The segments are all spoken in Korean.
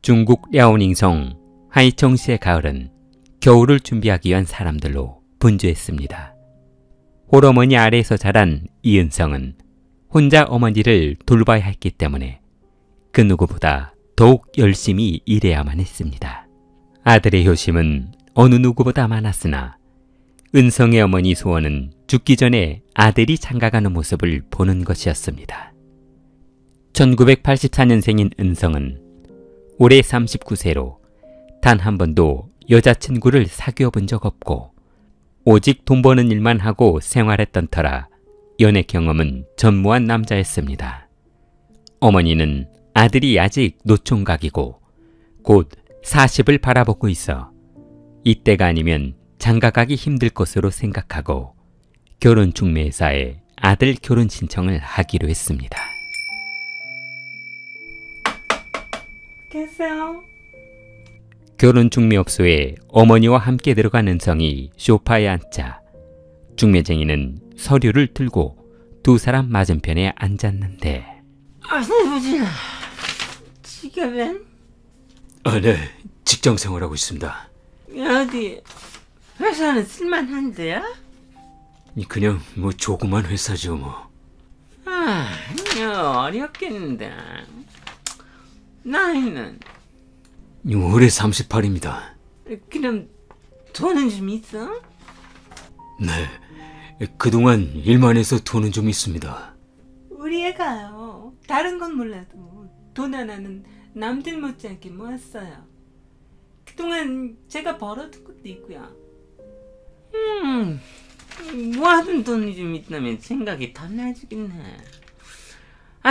중국 랴오닝성 하이청시의 가을은 겨울을 준비하기 위한 사람들로 분주했습니다. 홀어머니 아래에서 자란 이은성은 혼자 어머니를 돌봐야 했기 때문에 그 누구보다 더욱 열심히 일해야만 했습니다. 아들의 효심은 어느 누구보다 많았으나 은성의 어머니 소원은 죽기 전에 아들이 장가가는 모습을 보는 것이었습니다. 1984년생인 은성은 올해 39세로 단 한 번도 여자친구를 사귀어 본 적 없고 오직 돈 버는 일만 하고 생활했던 터라 연애 경험은 전무한 남자였습니다. 어머니는 아들이 아직 노총각이고 곧 40을 바라보고 있어 이때가 아니면 장가가기 힘들 것으로 생각하고 결혼 중매사에 아들 결혼 신청을 하기로 했습니다. 계세요? 결혼 중매업소에 어머니와 함께 들어간 은성이 소파에 앉자 중매쟁이는 서류를 들고 두 사람 맞은편에 앉았는데 아버지, 지금은? 네, 직장 생활하고 있습니다. 어디 회사는 쓸만한데요? 그냥 뭐 조그만 회사죠 뭐. 어렵겠는데. 나이는? 올해 38입니다. 그럼 돈은 좀 있어? 네, 그동안 일만 해서 돈은 좀 있습니다. 우리 애가요. 다른 건 몰라도 돈 하나는 남들 못지않게 모았어요. 그동안 제가 벌어둔 것도 있고요. 모아둔 돈이 좀 있다면 생각이 달라지긴 해.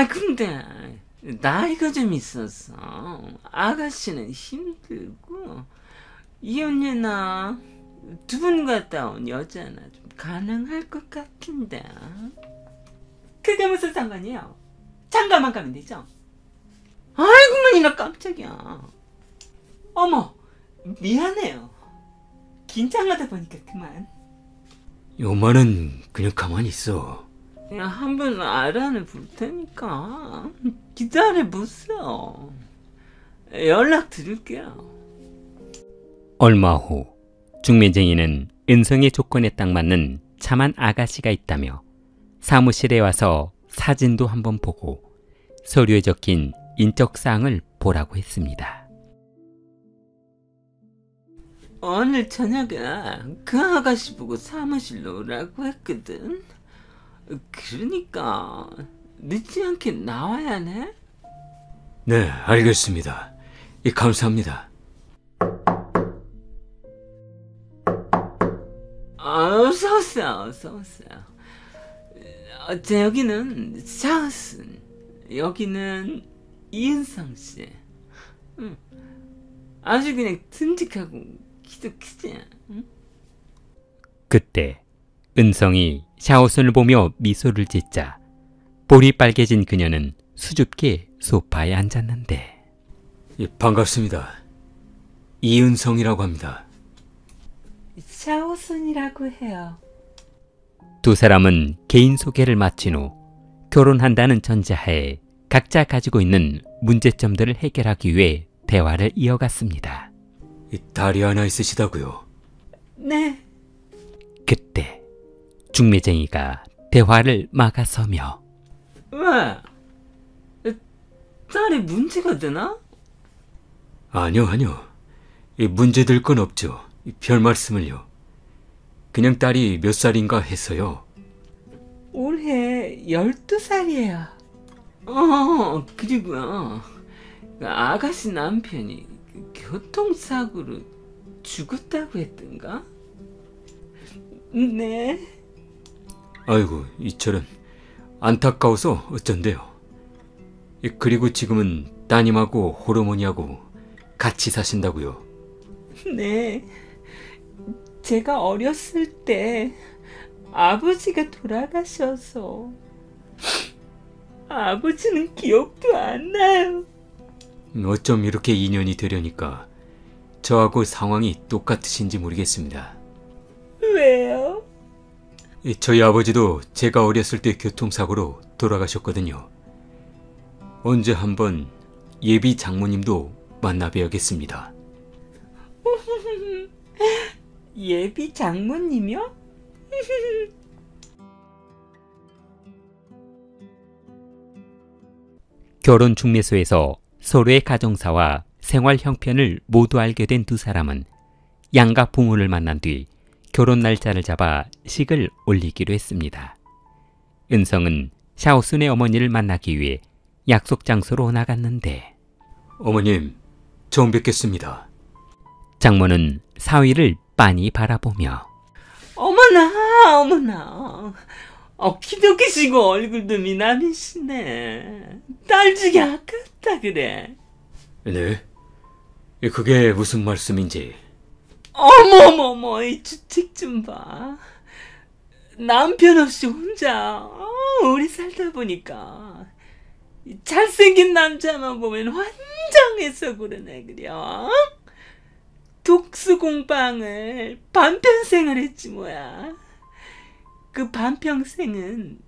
근데 나이가 좀 있어서 아가씨는 힘들고 이혼녀나 두 분 갔다 온 여자나 좀 가능할 것 같은데. 그게 무슨 상관이에요? 장가만 가면 되죠? 아이고만이나 깜짝이야. 어머, 미안해요. 긴장하다 보니까 그만. 요만은 그냥 가만히 있어. 한번 알아는 볼 테니까 기다려보세요. 연락 드릴게요. 얼마 후 중매쟁이는 은성의 조건에 딱 맞는 참한 아가씨가 있다며 사무실에 와서 사진도 한번 보고 서류에 적힌 인적사항을 보라고 했습니다. 오늘 저녁에 그 아가씨 보고 사무실로 오라고 했거든. 그러니까 늦지 않게 나와야 해? 네, 알겠습니다. 감사합니다. 어서오세요. 여기는 샤오슨, 여기는 이은성씨. 아주 그냥 듬직하고 키도 크지? 응? 그때 은성이 샤오순을 보며 미소를 짓자 볼이 빨개진 그녀는 수줍게 소파에 앉았는데 반갑습니다. 이은성이라고 합니다. 샤오순이라고 해요. 두 사람은 개인 소개를 마친 후 결혼한다는 전제하에 각자 가지고 있는 문제점들을 해결하기 위해 대화를 이어갔습니다. 딸이 하나 있으시다고요? 네. 그때 중매쟁이가 대화를 막아서며 왜? 딸에 문제가 되나? 아니요. 문제될 건 없죠. 별 말씀을요. 그냥 딸이 몇 살인가 해서요. 올해 12살이에요. 그리고요. 아가씨 남편이 교통사고로 죽었다고 했던가? 네. 아이고, 이처럼 안타까워서 어쩐대요. 그리고 지금은 따님하고 호르몬이하고 같이 사신다고요. 네. 제가 어렸을 때 아버지가 돌아가셔서 아버지는 기억도 안 나요. 어쩜 이렇게 인연이 되려니까 저하고 상황이 똑같으신지 모르겠습니다. 왜요? 저희 아버지도 제가 어렸을 때 교통사고로 돌아가셨거든요. 언제 한번 예비 장모님도 만나뵈야겠습니다. 예비 장모님이요? 결혼 중매소에서 서로의 가정사와 생활 형편을 모두 알게 된 두 사람은 양가 부모를 만난 뒤 결혼 날짜를 잡아 식을 올리기로 했습니다. 은성은 샤오순의 어머니를 만나기 위해 약속 장소로 나갔는데 어머님, 처음 뵙겠습니다. 장모는 사위를 빤히 바라보며 어머나, 어머나. 키도 크시고 얼굴도 미남이시네. 딸주기 아깝다 그래. 네? 그게 무슨 말씀인지. 어머머머, 이 주책 좀 봐. 남편 없이 혼자 오래 살다 보니까 잘생긴 남자만 보면 환장해서 그러네 그려. 독수공방을 반평생을 했지 뭐야. 그 반평생은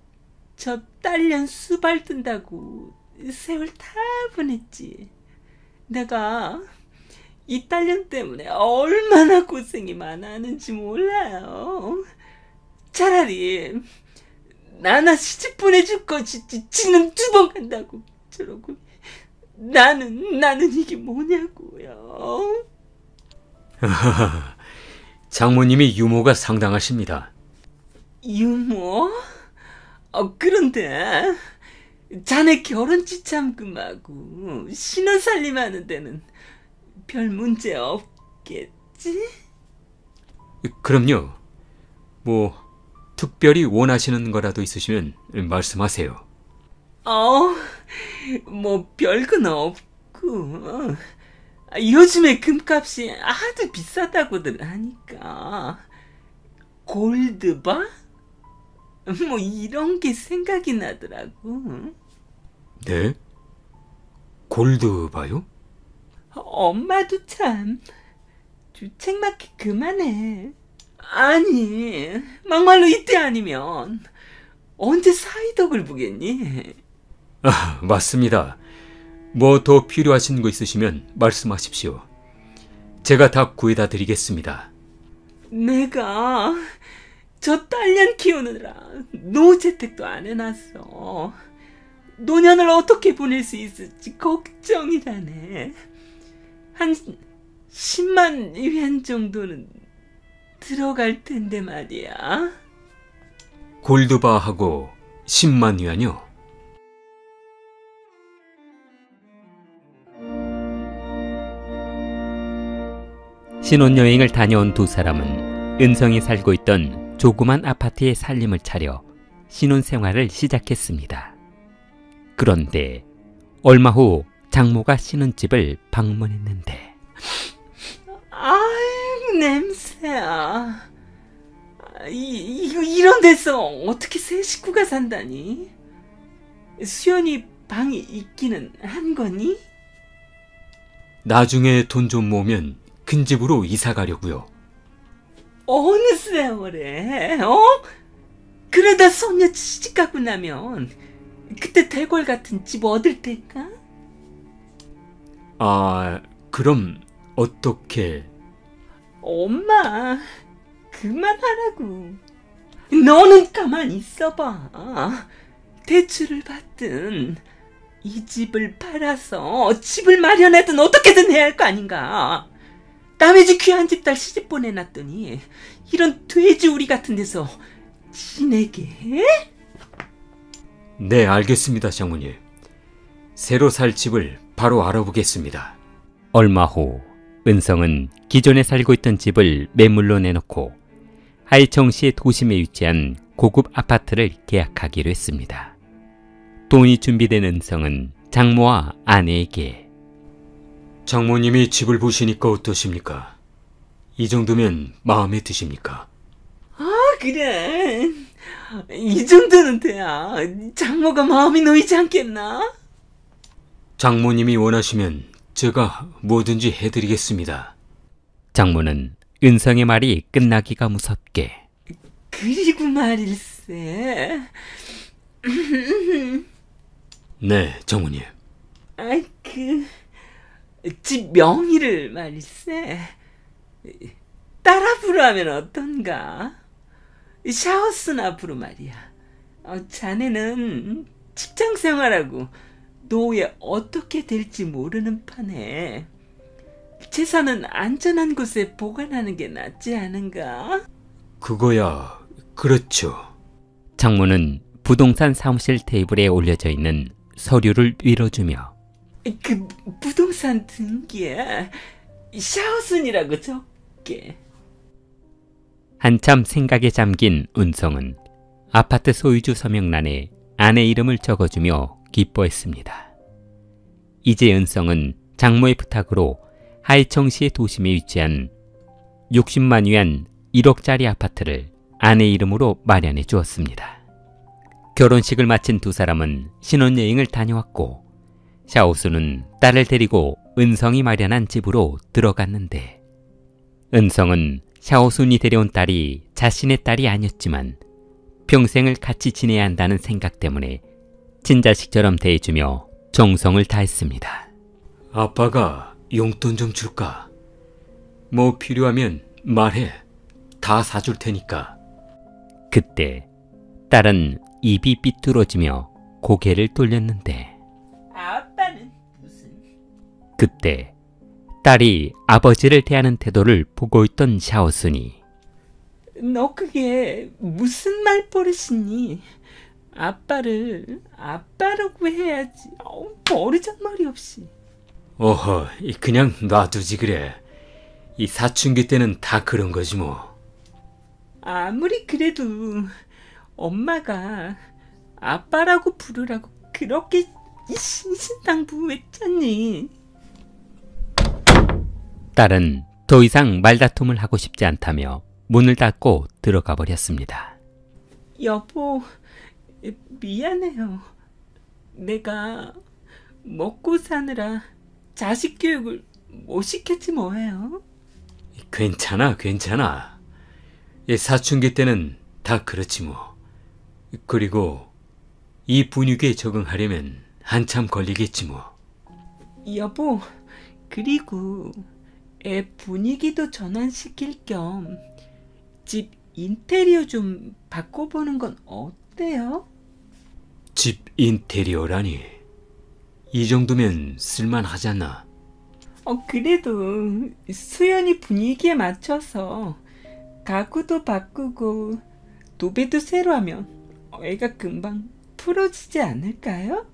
저 딸년 수발 뜬다고 세월 다 보냈지. 내가 이 딸년 때문에 얼마나 고생이 많았는지 몰라요. 차라리 나나 시집 보내줄 거지. 지는 2번 간다고 저러고. 나는 이게 뭐냐고요. 장모님이 유머가 상당하십니다. 유머? 그런데 자네 결혼 지참금하고 신혼살림하는 데는 별 문제 없겠지? 그럼요. 특별히 원하시는 거라도 있으시면 말씀하세요. 별건 없고. 요즘에 금값이 아주 비싸다고들 하니까 골드바? 이런 게 생각이 나더라고. 네? 골드바요? 엄마도 참 주책맞게 그만해. 아니, 막말로 이때 아니면 언제 사이덕을 보겠니? 맞습니다. 더 필요하신 거 있으시면 말씀하십시오. 제가 다 구해다 드리겠습니다. 내가 저 딸년 키우느라 노재택도 안 해놨어. 노년을 어떻게 보낼 수 있을지 걱정이라네. 한 10만 위안 정도는 들어갈 텐데 말이야. 골드바하고 10만 위안요? 신혼여행을 다녀온 두 사람은 은성이 살고 있던 조그만 아파트에 살림을 차려 신혼생활을 시작했습니다. 그런데 얼마 후 장모가 신혼집을 방문했는데 아이고 냄새야. 이런 데서 어떻게 새 식구가 산다니? 수연이 방이 있기는 한 거니? 나중에 돈 좀 모으면 큰 집으로 이사 가려고요. 어느 세월에? 그러다 소녀 시집가고 나면 그때 대궐 같은 집 얻을 텐가? 그럼 어떻게? 엄마, 그만하라고. 너는 가만히 있어봐. 대출을 받든 이 집을 팔아서 집을 마련하든 어떻게든 해야 할 거 아닌가. 남의 집 귀한 집 딸 시집 보내놨더니 이런 돼지우리 같은 데서 지내게 해? 네, 알겠습니다, 장모님. 새로 살 집을 바로 알아보겠습니다. 얼마 후 은성은 기존에 살고 있던 집을 매물로 내놓고 하이청시의 도심에 위치한 고급 아파트를 계약하기로 했습니다. 돈이 준비된 은성은 장모와 아내에게 장모님이 집을 보시니까 어떠십니까? 이 정도면 마음에 드십니까? 그래. 이 정도는 돼야 장모가 마음이 놓이지 않겠나? 장모님이 원하시면 제가 뭐든지 해드리겠습니다. 장모는 은성의 말이 끝나기가 무섭게 그리고 말일세. 네, 장모님. 집 명의를 말일세. 딸 앞으로 하면 어떤가? 샤오슨 앞으로 말이야. 자네는 직장 생활하고 노후에 어떻게 될지 모르는 판에 재산은 안전한 곳에 보관하는 게 낫지 않은가? 그거야 그렇죠. 장모는 부동산 사무실 테이블에 올려져 있는 서류를 밀어주며 그 부동산 등기에 샤오슨이라고 적게. 한참 생각에 잠긴 은성은 아파트 소유주 서명란에 아내 이름을 적어주며 기뻐했습니다. 이제 은성은 장모의 부탁으로 하이청시의 도심에 위치한 60만 위안 1억짜리 아파트를 아내 이름으로 마련해 주었습니다. 결혼식을 마친 두 사람은 신혼여행을 다녀왔고 샤오수는 딸을 데리고 은성이 마련한 집으로 들어갔는데 은성은 샤오순이 데려온 딸이 자신의 딸이 아니었지만 평생을 같이 지내야 한다는 생각 때문에 친자식처럼 대해주며 정성을 다했습니다. 아빠가 용돈 좀 줄까? 뭐 필요하면 말해. 다 사줄 테니까. 그때 딸은 입이 삐뚤어지며 고개를 돌렸는데 아빠는 무슨? 그때 딸이 아버지를 대하는 태도를 보고 있던 샤오순이 너 그게 무슨 말버릇이니? 아빠를 아빠라고 해야지. 버르장머리 없이. 어허, 그냥 놔두지 그래. 이 사춘기 때는 다 그런 거지 뭐. 아무리 그래도 엄마가 아빠라고 부르라고 그렇게 신신당부했잖니. 딸은 더 이상 말다툼을 하고 싶지 않다며 문을 닫고 들어가 버렸습니다. 여보, 미안해요. 내가 먹고 사느라 자식 교육을 못 시켰지 뭐예요. 괜찮아, 괜찮아. 이 사춘기 때는 다 그렇지 뭐. 그리고 이 분위기에 적응하려면 한참 걸리겠지 뭐. 여보, 그리고 애 분위기도 전환시킬 겸 집 인테리어 좀 바꿔보는 건 어때요? 집 인테리어라니. 이 정도면 쓸만하잖아. 그래도 수연이 분위기에 맞춰서 가구도 바꾸고 도배도 새로 하면 애가 금방 풀어지지 않을까요?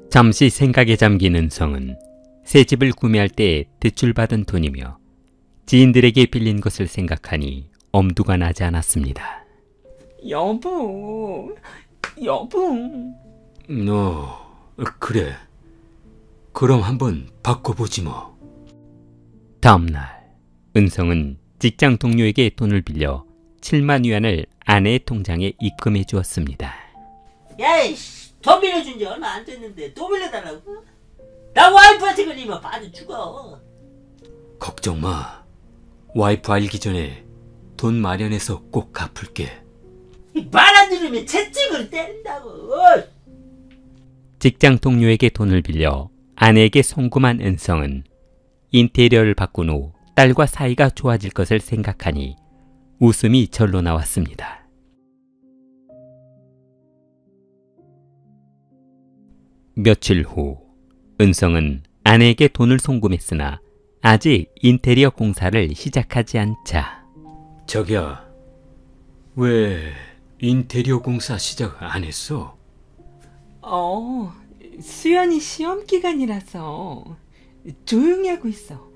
잠시 생각에 잠긴 은성은 새 집을 구매할 때 대출받은 돈이며 지인들에게 빌린 것을 생각하니 엄두가 나지 않았습니다. 여보. 그래. 그럼 한번 바꿔보지 뭐. 다음 날 은성은 직장 동료에게 돈을 빌려 7만 위안을 아내의 통장에 입금해 주었습니다. 야이씨, 돈 빌려준 지 얼마 안 됐는데 또 빌려달라고? 나 와이프한테 걸리면 빠져 죽어. 걱정 마. 와이프 알기 전에 돈 마련해서 꼭 갚을게. 말 안 들으면 채찍을 때린다고. 직장 동료에게 돈을 빌려 아내에게 송금한 은성은 인테리어를 바꾼 후 딸과 사이가 좋아질 것을 생각하니 웃음이 절로 나왔습니다. 며칠 후 은성은 아내에게 돈을 송금했으나 아직 인테리어 공사를 시작하지 않자 저기야, 왜 인테리어 공사 시작 안 했어? 수연이 시험 기간이라서 조용히 하고 있어.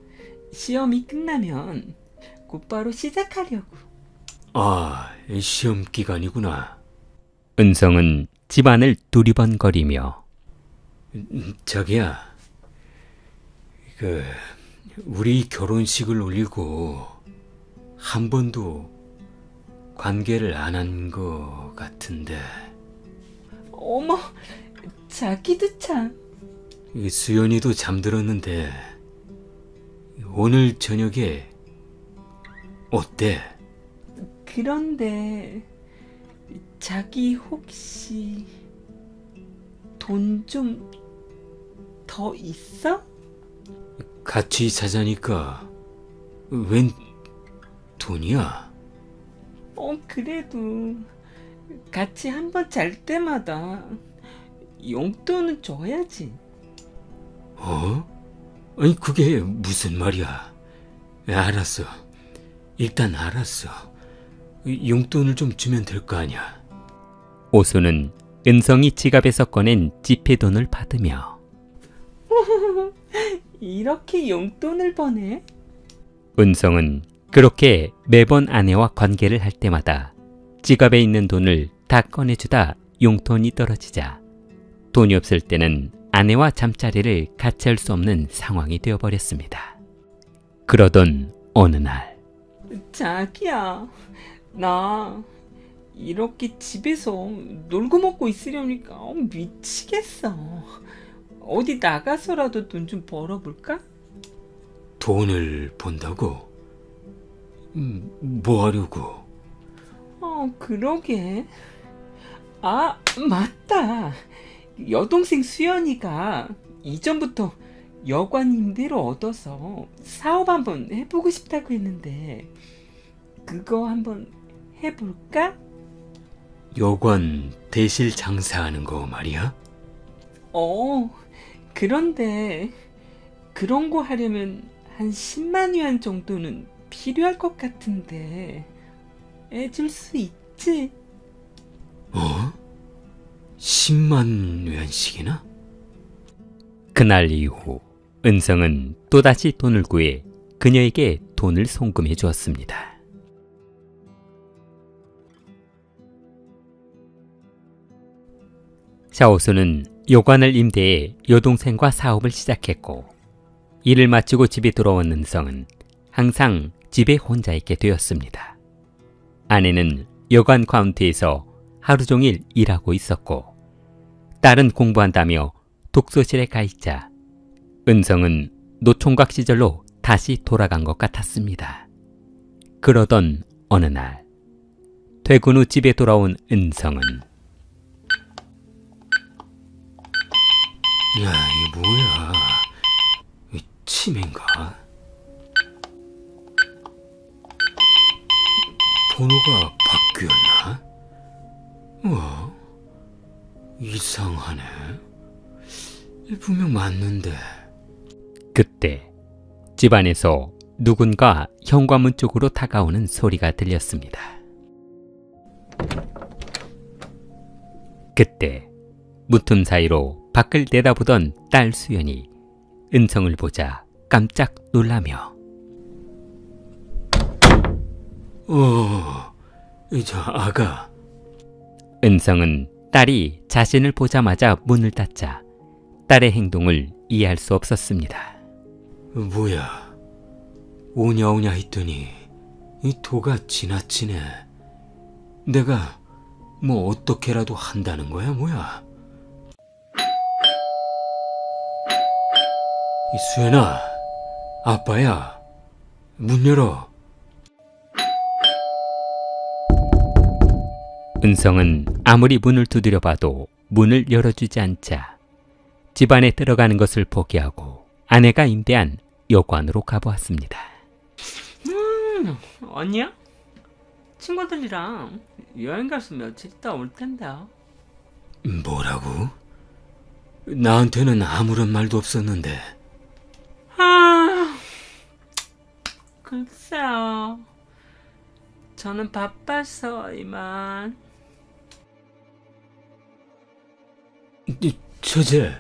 시험이 끝나면 곧바로 시작하려고. 아, 시험 기간이구나. 은성은 집안을 두리번거리며 자기야, 우리 결혼식을 올리고 한 번도 관계를 안 한 거 같은데. 어머, 자기도 참. 수연이도 잠들었는데 오늘 저녁에 어때? 그런데 자기 혹시 돈 좀 더 있어? 같이 자자니까 웬 돈이야? 그래도 같이 한 번 잘 때마다 용돈은 줘야지. 아니 그게 무슨 말이야? 알았어. 일단 알았어. 용돈을 좀 주면 될 거 아니야. 오수는 은성이 지갑에서 꺼낸 지폐돈을 받으며 이렇게 용돈을 버네? 은성은 그렇게 매번 아내와 관계를 할 때마다 지갑에 있는 돈을 다 꺼내주다 용돈이 떨어지자 돈이 없을 때는 아내와 잠자리를 같이 할 수 없는 상황이 되어버렸습니다. 그러던 어느 날 자기야, 나 이렇게 집에서 놀고 먹고 있으려니까 미치겠어. 어디 나가서라도 돈 좀 벌어볼까? 돈을 번다고? 뭐 하려고? 그러게. 맞다. 여동생 수연이가 이전부터 여관 임대로 얻어서 사업 한번 해보고 싶다고 했는데 그거 한번 해볼까? 여관 대실 장사하는 거 말이야? 그런데 그런 거 하려면 한 10만 위안 정도는 필요할 것 같은데 해줄 수 있지? 10만 위안씩이나? 그날 이후 은성은 또다시 돈을 구해 그녀에게 돈을 송금해 주었습니다. 샤오수는 여관을 임대해 여동생과 사업을 시작했고 일을 마치고 집에 돌아온 은성은 항상 집에 혼자 있게 되었습니다. 아내는 여관 카운트에서 하루 종일 일하고 있었고 딸은 공부한다며 독서실에 가 있자 은성은 노총각 시절로 다시 돌아간 것 같았습니다. 그러던 어느 날 퇴근 후 집에 돌아온 은성은 야, 이게 뭐야? 치매인가? 번호가 바뀌었나? 이상하네. 분명 맞는데. 그때 집안에서 누군가 현관문 쪽으로 다가오는 소리가 들렸습니다. 그때 문틈 사이로 밖을 내다보던 딸 수연이 은성을 보자 깜짝 놀라며 아가. 은성은 딸이 자신을 보자마자 문을 닫자 딸의 행동을 이해할 수 없었습니다. 뭐야, 오냐오냐 했더니 이 도가 지나치네. 내가 뭐 어떻게라도 한다는 거야, 뭐야? 수연아, 아빠야, 문 열어. 은성은 아무리 문을 두드려 봐도 문을 열어주지 않자 집안에 들어가는 것을 포기하고 아내가 임대한 여관으로 가보았습니다. 아니야? 친구들이랑 여행 가서 며칠 있다 올 텐데. 뭐라고? 나한테는 아무런 말도 없었는데. 글쎄요. 저는 바빠서 이만. 처제.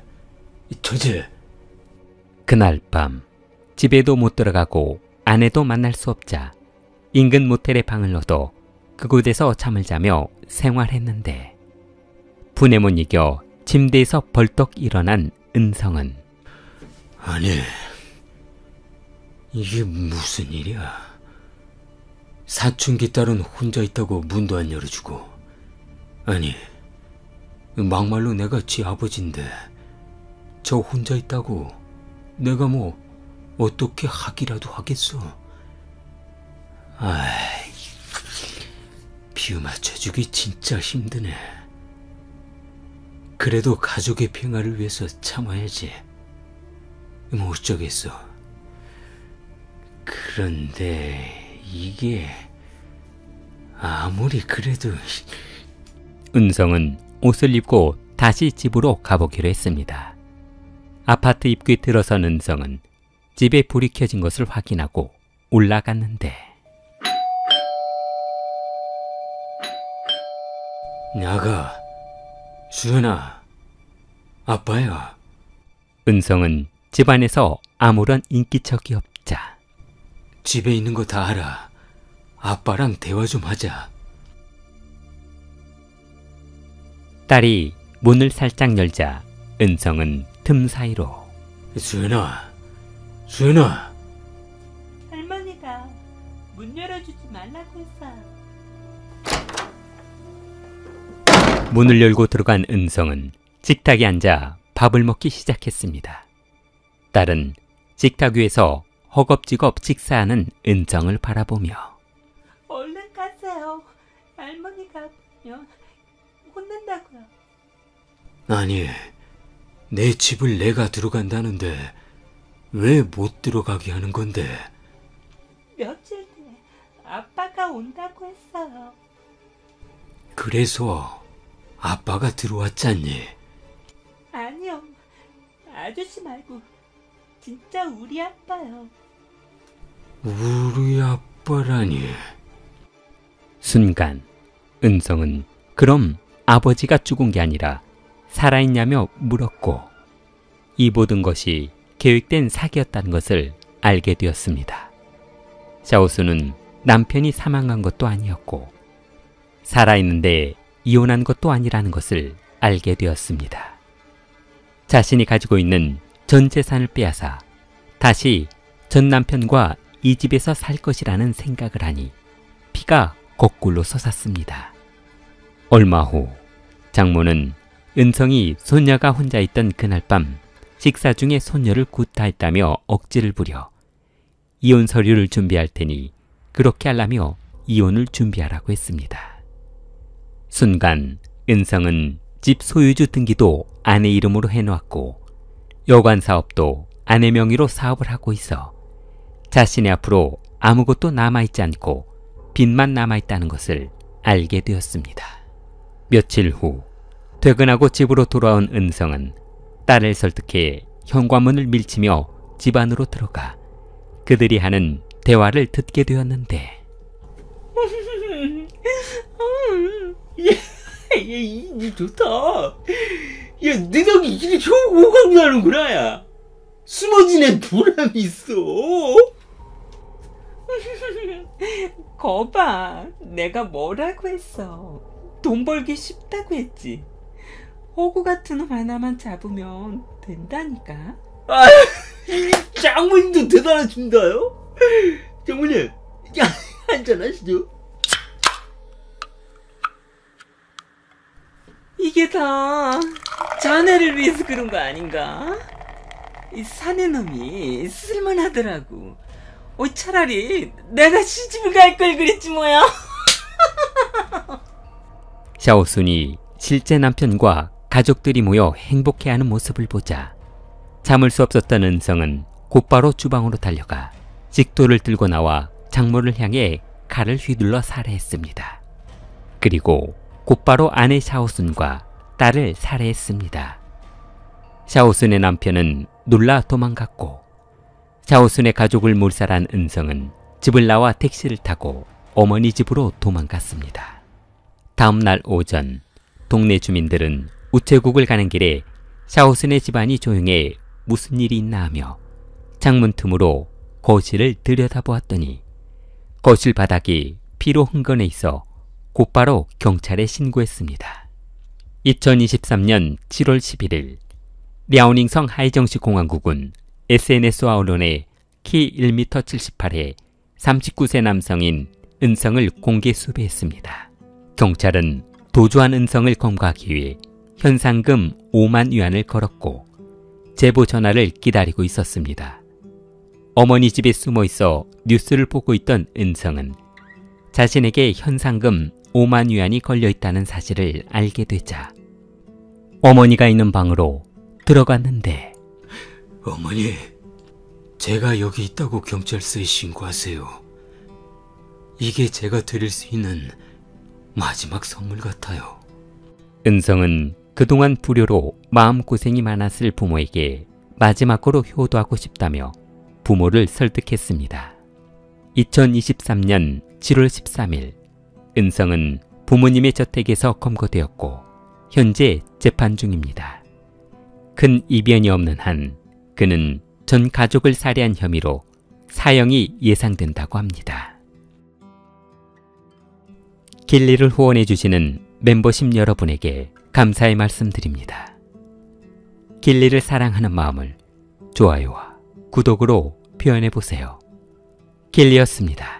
그날 밤 집에도 못 들어가고 아내도 만날 수 없자 인근 모텔에 방을 얻어 그곳에서 잠을 자며 생활했는데 분에 못 이겨 침대에서 벌떡 일어난 은성은 아니, 이게 무슨 일이야? 사춘기 딸은 혼자 있다고 문도 안 열어주고, 아니, 막말로 내가 지 아버지인데 저 혼자 있다고 내가 뭐 어떻게 하기라도 하겠어? 아이, 비유 맞춰주기 진짜 힘드네. 그래도 가족의 평화를 위해서 참아야지. 못 적겠어. 그런데 이게 아무리 그래도 은성은 옷을 입고 다시 집으로 가보기로 했습니다. 아파트 입구에 들어선 은성은 집에 불이 켜진 것을 확인하고 올라갔는데 나가. 수연아, 아빠야. 은성은 집안에서 아무런 인기척이 없자 집에 있는 거 다 알아. 아빠랑 대화 좀 하자. 딸이 문을 살짝 열자 은성은 틈 사이로 수연아, 수연아. 할머니가 문 열어주지 말라고 했어요. 문을 열고 들어간 은성은 식탁에 앉아 밥을 먹기 시작했습니다. 딸은 식탁 위에서 허겁지겁 식사하는 은성을 바라보며 얼른 가세요. 할머니가 보면 혼난다고요. 아니, 내 집을 내가 들어간다는데 왜 못 들어가게 하는 건데? 며칠 뒤에 아빠가 온다고 했어요. 그래서 아빠가 들어왔잖니. 아니요. 아저씨 말고 진짜 우리 아빠요. 우리 아빠라니. 순간 은성은 그럼 아버지가 죽은 게 아니라 살아있냐며 물었고 이 모든 것이 계획된 사기였다는 것을 알게 되었습니다. 샤오수는 남편이 사망한 것도 아니었고 살아있는데 이혼한 것도 아니라는 것을 알게 되었습니다. 자신이 가지고 있는 전 재산을 빼앗아 다시 전 남편과 이 집에서 살 것이라는 생각을 하니 피가 거꾸로 솟았습니다. 얼마 후 장모는 은성이 손녀가 혼자 있던 그날 밤 식사 중에 손녀를 구타했다며 억지를 부려 이혼 서류를 준비할 테니 그렇게 하려며 이혼을 준비하라고 했습니다. 순간 은성은 집 소유주 등기도 아내 이름으로 해놓았고 여관 사업도 아내 명의로 사업을 하고 있어 자신의 앞으로 아무것도 남아있지 않고 빚만 남아있다는 것을 알게 되었습니다. 며칠 후 퇴근하고 집으로 돌아온 은성은 딸을 설득해 현관문을 밀치며 집 안으로 들어가 그들이 하는 대화를 듣게 되었는데 야, 좋다. 야, 내 덕이 이렇게 좋은 호감이 나는구나, 야. 숨어지는 보람이 있어. 거봐, 내가 뭐라고 했어. 돈 벌기 쉽다고 했지. 호구 같은 놈 하나만 잡으면 된다니까. 아, 장모님도 대단하십니다요. 장모님, 야, 한잔 하시죠. 이게 다 자네를 위해서 그런 거 아닌가? 이 사내놈이 쓸만하더라고. 차라리 내가 시집을 갈 걸 그랬지 뭐야. 샤오순이 실제 남편과 가족들이 모여 행복해하는 모습을 보자 참을 수 없었던 은성은 곧바로 주방으로 달려가 직도를 들고 나와 장모를 향해 칼을 휘둘러 살해했습니다. 그리고 곧바로 아내 샤오순과 딸을 살해했습니다. 샤오순의 남편은 놀라 도망갔고 샤오순의 가족을 몰살한 은성은 집을 나와 택시를 타고 어머니 집으로 도망갔습니다. 다음 날 오전 동네 주민들은 우체국을 가는 길에 샤오순의 집안이 조용해 무슨 일이 있나 하며 창문 틈으로 거실을 들여다보았더니 거실 바닥이 피로 흥건해 있어 곧바로 경찰에 신고했습니다. 2023년 7월 11일 랴오닝성 하이정시 공항국은 SNS와 언론에 키 1m 78에 39세 남성인 은성을 공개 수배했습니다. 경찰은 도주한 은성을 검거하기 위해 현상금 5만 위안을 걸었고 제보 전화를 기다리고 있었습니다. 어머니 집에 숨어 있어 뉴스를 보고 있던 은성은 자신에게 현상금 5만 위안이 걸려있다는 사실을 알게 되자 어머니가 있는 방으로 들어갔는데 어머니, 제가 여기 있다고 경찰서에 신고하세요. 이게 제가 드릴 수 있는 마지막 선물 같아요. 은성은 그동안 불효로 마음고생이 많았을 부모에게 마지막으로 효도하고 싶다며 부모를 설득했습니다. 2023년 7월 13일 은성은 부모님의 저택에서 검거되었고 현재 재판 중입니다. 큰 이변이 없는 한 그는 전 가족을 살해한 혐의로 사형이 예상된다고 합니다. 길리를 후원해 주시는 멤버십 여러분에게 감사의 말씀드립니다. 길리를 사랑하는 마음을 좋아요와 구독으로 표현해 보세요. 길리였습니다.